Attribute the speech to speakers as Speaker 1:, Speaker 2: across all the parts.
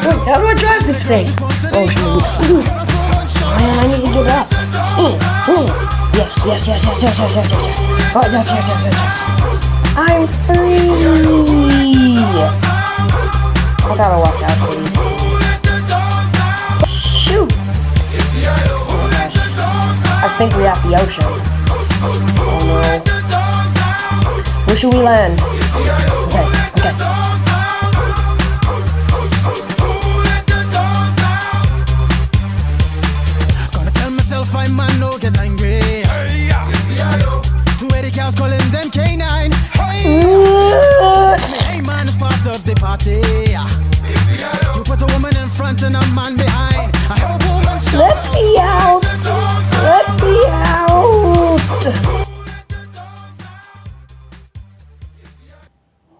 Speaker 1: Wait, how do I drive this thing? Oh, shoot. Man, I need to get up. Yes. Oh, yes. I'm free. I gotta watch out for these things. Shoot. Oh my gosh. I think we're at the ocean. Oh no. Where should we land? Okay.
Speaker 2: Gonna tell myself I man no get angry. Two Eddie cows calling them K9. Hey man, it's part of the party. You put a woman in front and a man behind. I hope a woman
Speaker 1: Let me out.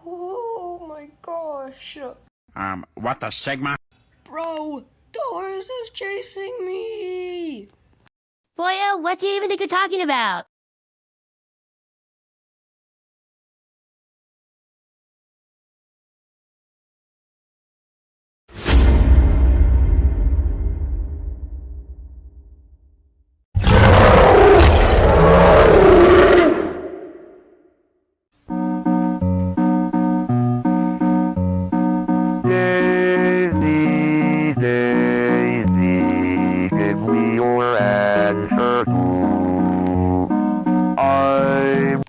Speaker 1: Oh my gosh.
Speaker 3: What the Sigma?
Speaker 1: Bro, Doris is chasing me.
Speaker 4: Boya, what do you even think you're talking about?
Speaker 5: Give me your answer to I.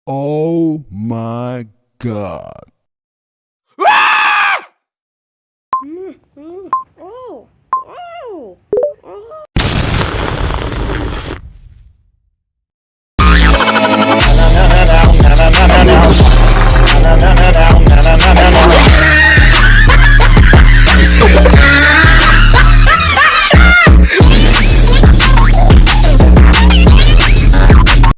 Speaker 6: Oh my God.